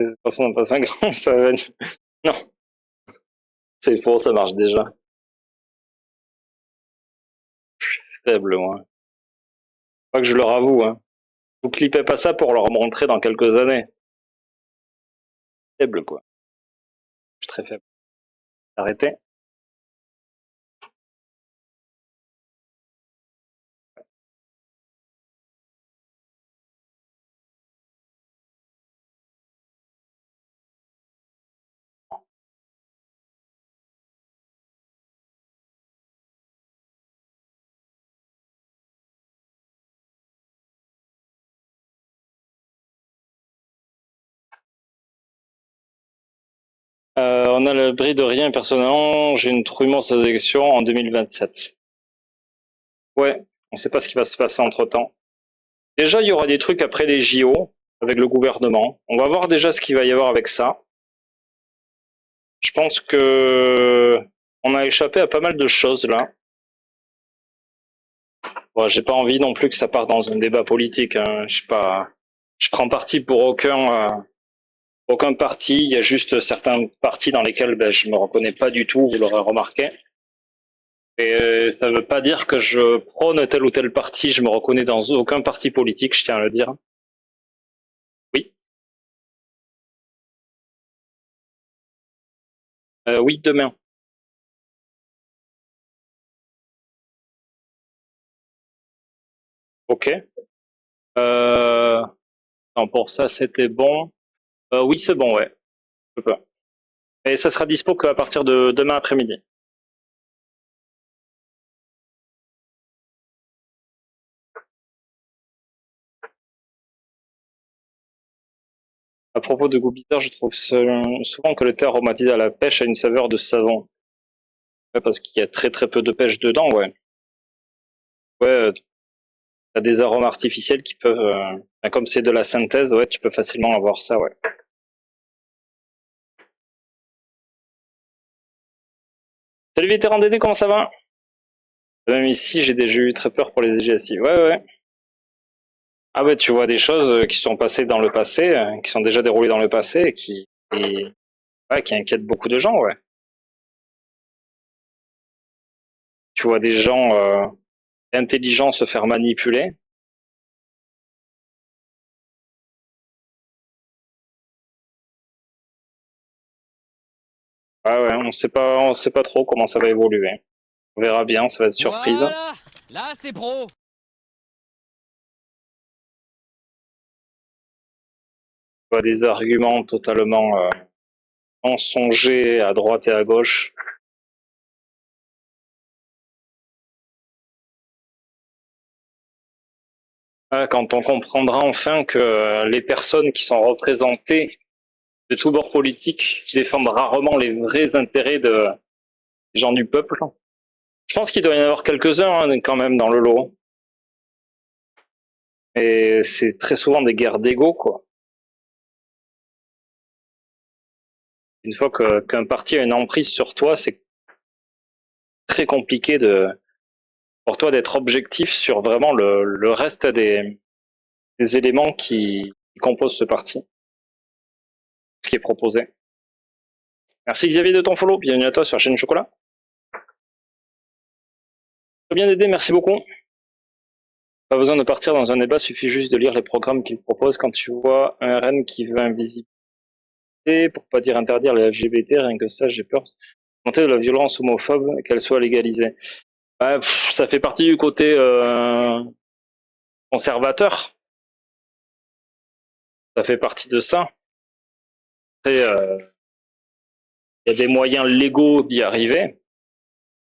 De toute façon, on passe un grand, ça va. Non, c'est faux, ça marche déjà. Faible, moi. Pas que je leur avoue, hein. Vous clippez pas ça pour leur montrer dans quelques années. Faible, quoi. Je suis très faible. Arrêtez. On a l'abri de rien, personnellement, j'ai une trouille immense aux élections en 2027. Ouais, on sait pas ce qui va se passer entre temps. Déjà, il y aura des trucs après les JO, avec le gouvernement. On va voir déjà ce qu'il va y avoir avec ça. Je pense que on a échappé à pas mal de choses là. Bon, j'ai pas envie non plus que ça parte dans un débat politique, hein. Je sais pas, je prends parti pour aucun parti. Il y a juste certains partis dans lesquels je me reconnais pas du tout. Vous l'aurez remarqué. Et ça veut pas dire que je prône tel ou tel parti. Je me reconnais dans aucun parti politique. Je tiens à le dire. Oui, oui, demain. Ok. Euh, non, pour ça, c'était bon. Oui, c'est bon, ouais. Je peux. Et ça sera dispo qu'à partir de demain après-midi. À propos de goût bizarre, je trouve souvent que le thé aromatisé à la pêche a une saveur de savon. Ouais, parce qu'il y a très très peu de pêche dedans, ouais. Ouais, t'as des arômes artificiels qui peuvent, comme c'est de la synthèse, ouais, tu peux facilement avoir ça, ouais. Salut vétéran DD, comment ça va? Même ici, j'ai eu très peur pour les EGSI. Ouais, ouais. Ah ouais, tu vois des choses qui sont passées dans le passé, qui sont déjà déroulées dans le passé ouais, qui inquiètent beaucoup de gens, ouais. Tu vois des gens intelligents se faire manipuler. Ouais, ouais, on sait pas trop comment ça va évoluer. On verra bien, ça va être surprise. Voilà, là c'est pro. On voit des arguments totalement mensongers à droite et à gauche. Quand on comprendra enfin que les personnes qui sont représentées de tous bords politiques défendent rarement les vrais intérêts des gens du peuple. Je pense qu'il doit y en avoir quelques-uns hein, quand même dans le lot. Et c'est très souvent des guerres d'ego, quoi. Une fois qu'un parti a une emprise sur toi, c'est très compliqué pour toi d'être objectif sur vraiment le reste des éléments qui composent ce parti, ce qui est proposé. Merci Xavier de ton follow, bienvenue à toi sur la chaîne Chocolat. Très bien Dédé, merci beaucoup. Pas besoin de partir dans un débat, suffit juste de lire les programmes qu'il propose. Quand tu vois un RN qui veut invisibiliser, pour pas dire interdire les LGBT, rien que ça, j'ai peur de la violence homophobe, qu'elle soit légalisée. Ouais, ça fait partie du côté conservateur, ça fait partie de ça. Après, il y a des moyens légaux d'y arriver.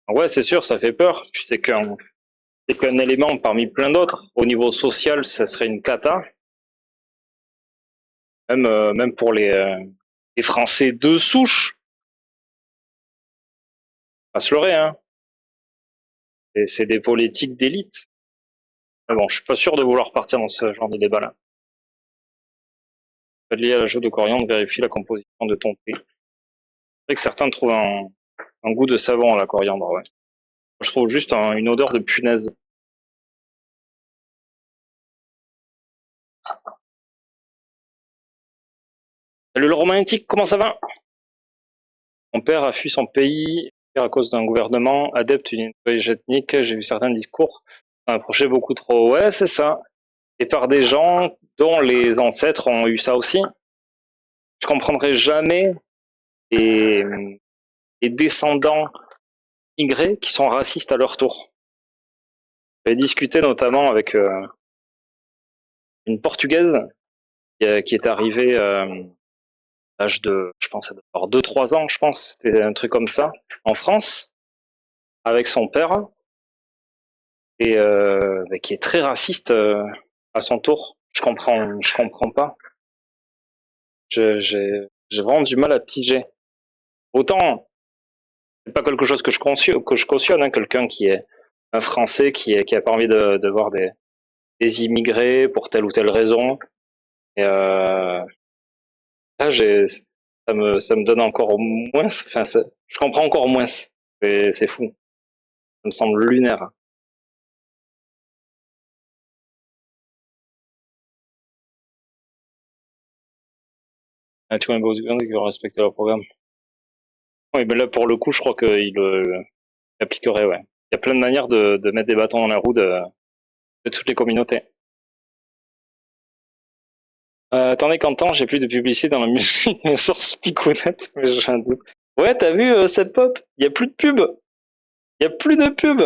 Ouais, c'est sûr, ça fait peur. C'est qu'un élément parmi plein d'autres. Au niveau social, ça serait une cata. Même pour les Français de souche, pas se leurrer, hein. C'est des politiques d'élite. Mais bon, je suis pas sûr de vouloir partir dans ce genre de débat-là. Lié à l'ajout de coriandre, vérifie la composition de ton thé. C'est vrai que certains trouvent un goût de savon à la coriandre, ouais. Je trouve juste une odeur de punaise. Le romantique, comment ça va? Mon père a fui son pays à cause d'un gouvernement adepte d'une idéologie ethnique. J'ai vu certains discours approcher beaucoup trop. Ouais, c'est ça. Et par des gens dont les ancêtres ont eu ça aussi. Je comprendrai jamais les, les descendants immigrés qui sont racistes à leur tour. J'ai discuté notamment avec une Portugaise qui est arrivée à l'âge de, je pense, avoir 2-3 ans, je pense, c'était un truc comme ça, en France, avec son père, et qui est très raciste à son tour. Je comprends pas. J'ai vraiment du mal à piger. Autant, c'est pas quelque chose que je cautionne, hein, quelqu'un qui est un Français qui a pas envie de voir des immigrés pour telle ou telle raison. Et là, ça me donne encore moins, enfin, je comprends encore moins. C'est fou. Ça me semble lunaire. Ah, tu vois, un beau gouvernement qui va respecter leur programme. Oui, mais là, pour le coup, je crois qu'il appliquerait, ouais. Il y a plein de manières de mettre des bâtons dans la roue de toutes les communautés. Attendez, Quentin, j'ai plus de publicité dans la musique sur Spiconet, mais j'ai un doute. Ouais, t'as vu, cette pop? Il y a plus de pub. Il y a plus de pub.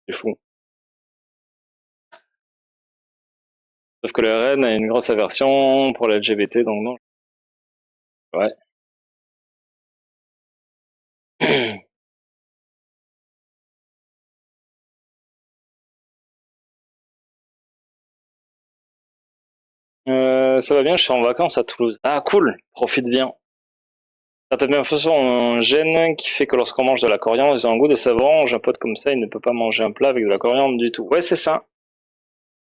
C'est fou. Sauf que le RN a une grosse aversion pour la LGBT, donc non. Ouais. Ça va bien, je suis en vacances à Toulouse. Ah, cool, profite bien. Ah, t'as bien fait un gène qui fait que lorsqu'on mange de la coriandre, ils ont un goût de savon. J'ai un pote comme ça, il ne peut pas manger un plat avec de la coriandre du tout. Ouais, c'est ça.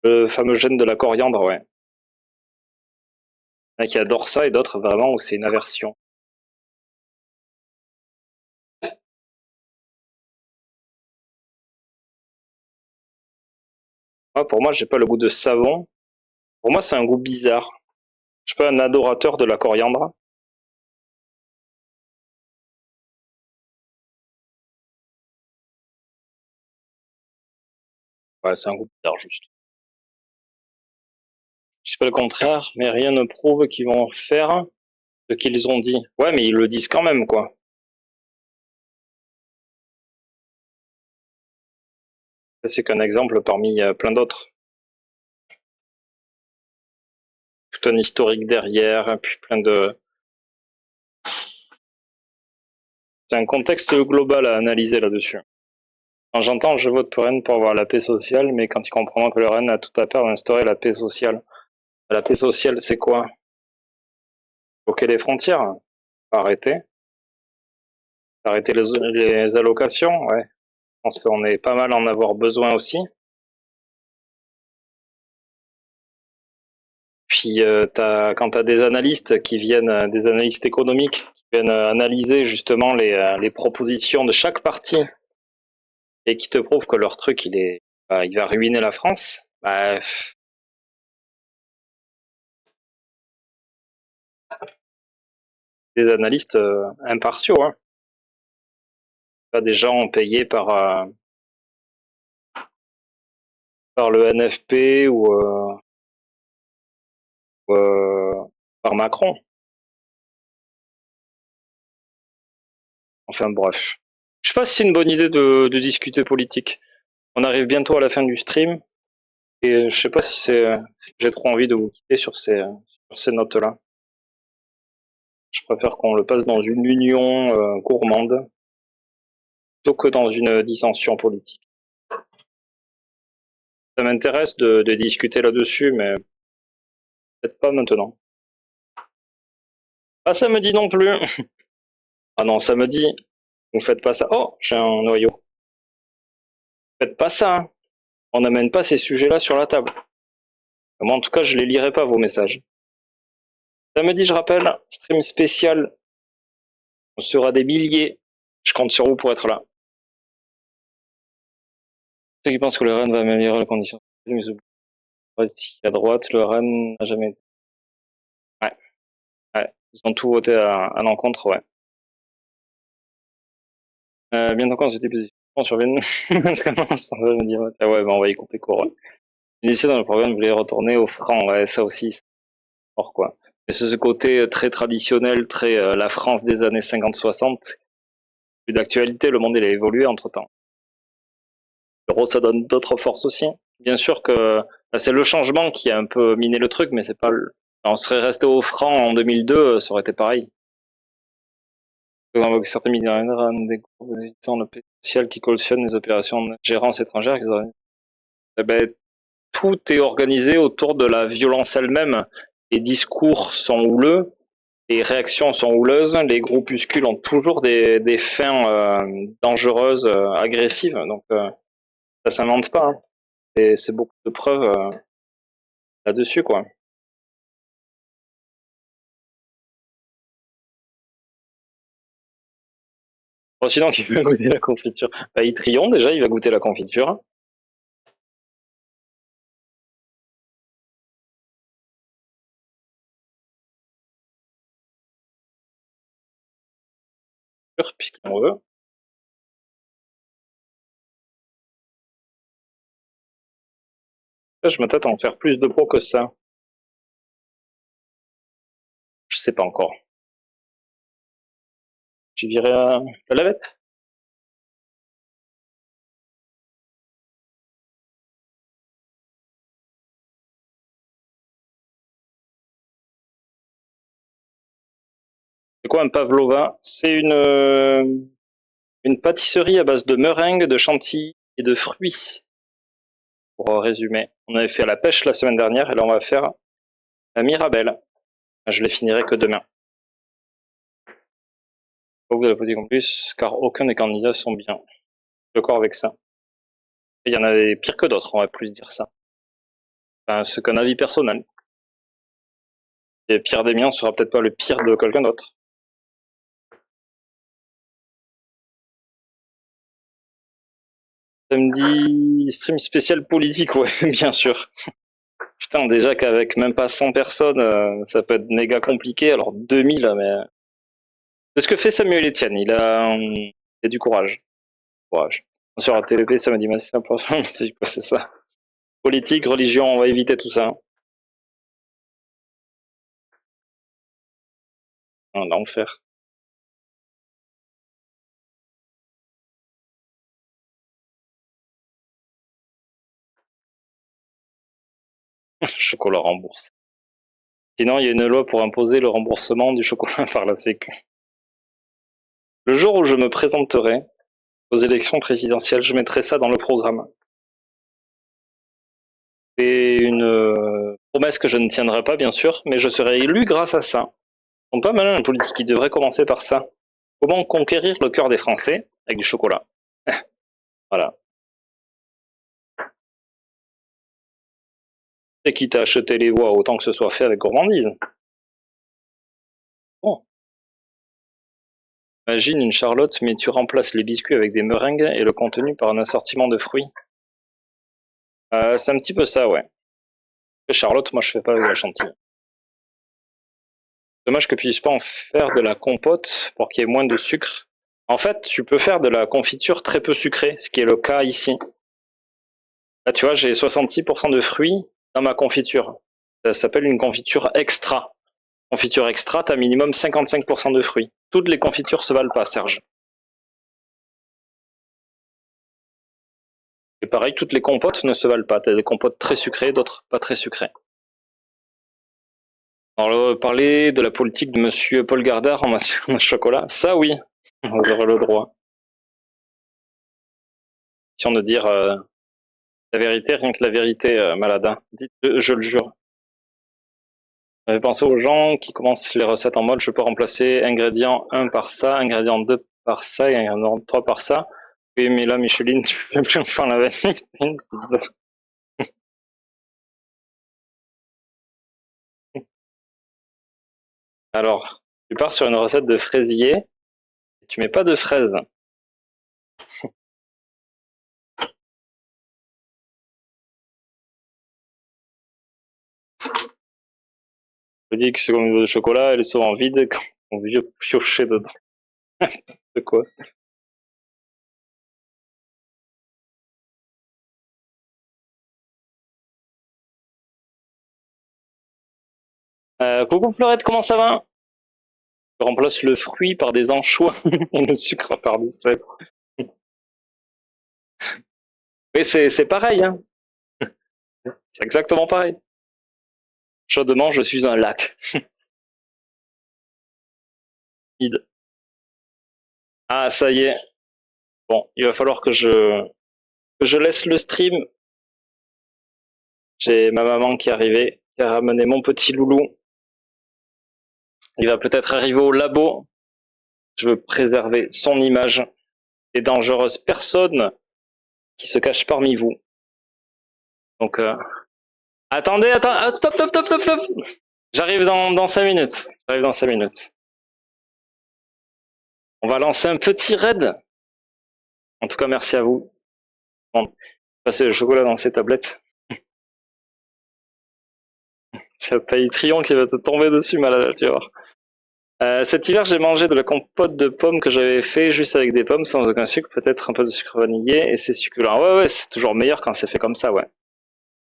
Le fameux gène de la coriandre, ouais. Il y en a qui adorent ça et d'autres vraiment où c'est une aversion. Moi, pour moi, j'ai pas le goût de savon. Pour moi, c'est un goût bizarre. Je suis pas un adorateur de la coriandre. Ouais, c'est un goût bizarre, juste. Je sais pas le contraire, mais rien ne prouve qu'ils vont faire ce qu'ils ont dit. Ouais, mais ils le disent quand même, quoi. C'est qu'un exemple parmi plein d'autres. Tout un historique derrière, puis plein de... C'est un contexte global à analyser là-dessus. Quand j'entends je vote pour Rennes pour avoir la paix sociale, mais quand ils comprendront que le Rennes a tout à faire d'instaurer la paix sociale. La paix sociale, c'est quoi? Bloquer les frontières? Arrêter? Arrêter les allocations? Ouais. Je pense qu'on est pas mal en avoir besoin aussi. Puis quand tu as des analystes qui viennent, des analystes économiques, qui viennent analyser justement les propositions de chaque parti et qui te prouvent que leur truc il va ruiner la France, bah, des analystes impartiaux, hein. Pas des gens payés par le NFP ou, par Macron. Enfin bref. Je sais pas si c'est une bonne idée de discuter politique. On arrive bientôt à la fin du stream et je sais pas si j'ai trop envie de vous quitter sur ces notes-là. Je préfère qu'on le passe dans une union gourmande plutôt que dans une dissension politique. Ça m'intéresse de discuter là-dessus, mais peut-être pas maintenant. Pas samedi non plus. Ah non, samedi, vous faites pas ça. Oh, j'ai un noyau. Faites pas ça, hein. On n'amène pas ces sujets-là sur la table. Moi, en tout cas, je les lirai pas, vos messages. Samedi, je rappelle, stream spécial. On sera des milliers. Je compte sur vous pour être là. Ceux qui pensent que le REN va améliorer les conditions, mais à droite, le REN n'a jamais été. Ouais, ouais. Ils ont tout voté à l'encontre, ouais. Bientôt quand c'était plus sur une me dire ah ouais, bah on va y couper court. Ouais. L'initié dans le programme voulait retourner au franc, ouais, ça aussi, c'est fort quoi. Mais c'est ce côté très traditionnel, très la France des années 50-60, plus d'actualité, le monde il a évolué entre temps. L'euro ça donne d'autres forces aussi. Bien sûr que bah, c'est le changement qui a un peu miné le truc, mais c'est pas le... On serait resté au franc en 2002, ça aurait été pareil. Avec certains milliardaires, des groupes existants, le pays social qui cautionne les opérations de gérance étrangère. Eh ben, tout est organisé autour de la violence elle-même. Les discours sont houleux, les réactions sont houleuses, les groupuscules ont toujours des fins dangereuses, agressives. Donc ça s'invente pas. Hein. Et c'est beaucoup de preuves là-dessus, quoi. Bon, sinon, qui veut goûter la confiture bah, Itrion, déjà, il va goûter la confiture. Puisqu'il en veut. Là, je m'attends à en faire plus de pots que ça. Je sais pas encore. J'ai viré la lavette. C'est quoi un pavlova? C'est une pâtisserie à base de meringues, de chantilly et de fruits. Pour résumer, on avait fait à la pêche la semaine dernière et là on va faire la mirabelle. Je les finirai que demain. Faut que de la politique en plus, car aucun des candidats sont bien. D'accord avec ça. Il y en a des pires que d'autres, on va plus dire ça. Enfin, c'est qu'un avis personnel. Et le pire des miens sera peut-être pas le pire de quelqu'un d'autre. Samedi, stream spécial politique, ouais, bien sûr. Putain, déjà qu'avec même pas 100 personnes, ça peut être méga compliqué. Alors 2000, mais... C'est ce que fait Samuel Etienne, il a du courage. Courage. Sur la TVP, ça m'a dit, mais c'est important, c'est quoi, c'est ça. Politique, religion, on va éviter tout ça. L'enfer. Chocolat remboursé. Sinon, il y a une loi pour imposer le remboursement du chocolat par la Sécu. Le jour où je me présenterai aux élections présidentielles, je mettrai ça dans le programme. C'est une promesse que je ne tiendrai pas, bien sûr, mais je serai élu grâce à ça. Ils sont pas malins, les politiques, qui devraient commencer par ça. Comment conquérir le cœur des Français avec du chocolat. Voilà. Et quitte à acheter les voix, autant que ce soit fait avec gourmandise. Bon. Imagine une charlotte, mais tu remplaces les biscuits avec des meringues et le contenu par un assortiment de fruits. C'est un petit peu ça, ouais. Charlotte, moi je fais pas avec la chantilly. Dommage que tu puisses pas en faire de la compote pour qu'il y ait moins de sucre. En fait, tu peux faire de la confiture très peu sucrée, ce qui est le cas ici. Là, tu vois, j'ai 66% de fruits dans ma confiture. Ça s'appelle une confiture extra. Confiture extra, t'as minimum 55% de fruits. Toutes les confitures se valent pas, Serge. Et pareil, toutes les compotes ne se valent pas. T'as des compotes très sucrées, d'autres pas très sucrées. Alors, parler de la politique de monsieur Paul Gardard en matière de chocolat, ça oui, vous aurez le droit. Si on de dire la vérité, rien que la vérité, Malada. Dites, je le jure. J'avais pensé aux gens qui commencent les recettes en mode je peux remplacer ingrédient 1 par ça, ingrédient 2 par ça et ingrédient 3 par ça. Oui, mais là, Micheline, tu peux plus me faire la vanille. Une pizza. Alors, tu pars sur une recette de fraisier, et tu mets pas de fraises. Je dis que c'est comme une boîte de chocolat, elles sont en vide quand on vient piocher dedans. De quoi? Coucou Fleurette, comment ça va? Je remplace le fruit par des anchois et le sucre par du sel. Oui, c'est pareil, hein. C'est exactement pareil. Chaudement, je suis un lac. Vide. Ah, ça y est. Bon, il va falloir que je laisse le stream. J'ai ma maman qui est arrivée, qui a ramené mon petit loulou. Il va peut-être arriver au labo. Je veux préserver son image. Des dangereuses personnes qui se cachent parmi vous. Donc, attendez, stop, stop, stop, stop, stop. J'arrive dans 5 minutes. J'arrive dans 5 minutes. On va lancer un petit raid. En tout cas, merci à vous. Bon, passer le chocolat dans ces tablettes. T'as Trion qui va te tomber dessus, malade, tu vois. Cet hiver, j'ai mangé de la compote de pommes que j'avais fait juste avec des pommes sans aucun sucre, peut-être un peu de sucre vanillé, et c'est succulent. Ouais, ouais, c'est toujours meilleur quand c'est fait comme ça, ouais.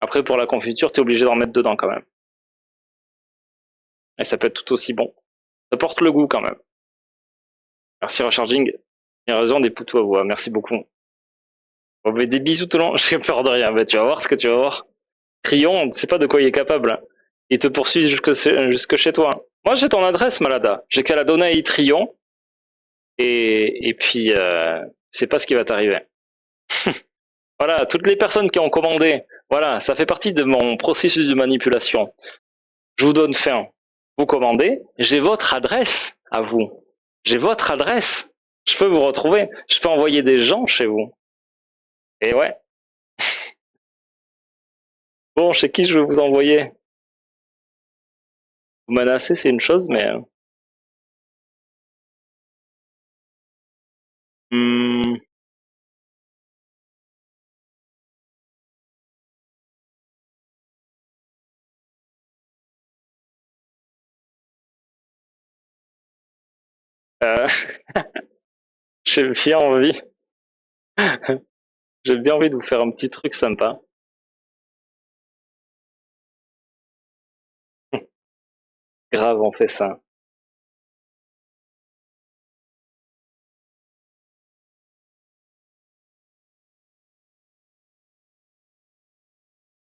Après, pour la confiture, t'es obligé d'en mettre dedans quand même. Et ça peut être tout aussi bon. Ça porte le goût quand même. Merci Recharging. Il y a raison, des poutous à vous. Merci beaucoup. Bon, mais des bisous tout le long. J'ai peur de rien. Bah, tu vas voir ce que tu vas voir. Trion, on ne sait pas de quoi il est capable. Il te poursuit jusque chez toi. Moi, j'ai ton adresse, Malada. J'ai qu'à la donner à Trion. Et puis, c'est pas ce qui va t'arriver. Voilà, toutes les personnes qui ont commandé, voilà, ça fait partie de mon processus de manipulation. Je vous donne faim. Vous commandez, j'ai votre adresse à vous. J'ai votre adresse. Je peux vous retrouver. Je peux envoyer des gens chez vous. Et ouais. Bon, chez qui je vais vous envoyer? Vous menacer, c'est une chose, mais... Hmm, euh, j'ai bien envie. J'ai bien envie de vous faire un petit truc sympa. Grave, on fait ça.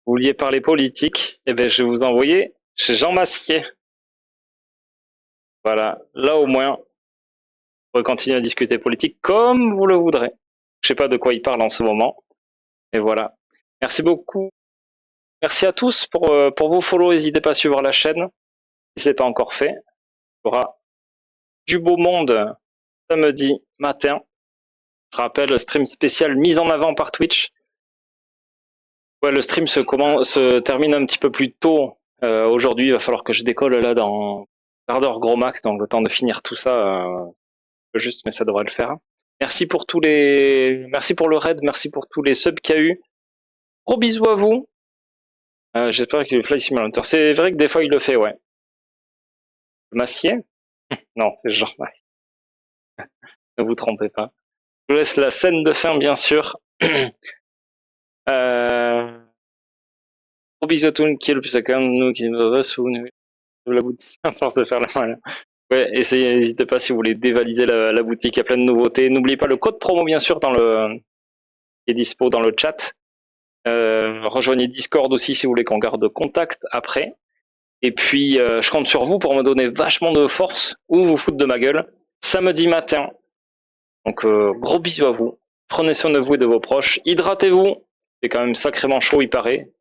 Vous vouliez parler politique? Eh ben, je vais vous envoyer chez Jean Massier. Voilà. Là, au moins, vous pourrez continuer à discuter politique comme vous le voudrez. Je sais pas de quoi il parle en ce moment. Et voilà. Merci beaucoup. Merci à tous pour vos follow. N'hésitez pas à suivre la chaîne si ce n'est pas encore fait. Il y aura du beau monde samedi matin. Je rappelle, stream spécial mise en avant par Twitch. Ouais, le stream se termine un petit peu plus tôt. Aujourd'hui, il va falloir que je décolle là dans un quart d'heure gros max, donc le temps de finir tout ça, juste, mais ça devrait le faire. Merci pour merci pour le raid, merci pour tous les subs qu'il y a eu. Gros bisous à vous. J'espère que Fly Simulator. C'est vrai que des fois il le fait, ouais. Massier? Non, c'est Jean Massier. Ne vous trompez pas. Je vous laisse la scène de fin, bien sûr. Gros bisous à tout le monde qui est le plus à quand nous qui nous va sous la boutique à force de faire la malin. Ouais, essayez, n'hésitez pas si vous voulez dévaliser la boutique, il y a plein de nouveautés. N'oubliez pas le code promo, bien sûr, qui est dispo dans le chat. Rejoignez Discord aussi si vous voulez qu'on garde contact après. Et puis, je compte sur vous pour me donner vachement de force ou vous foutre de ma gueule samedi matin. Donc, gros bisous à vous. Prenez soin de vous et de vos proches. Hydratez-vous. C'est quand même sacrément chaud, il paraît.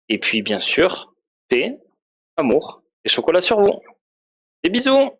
Et puis, bien sûr, paix, amour et chocolat sur vous. Des bisous!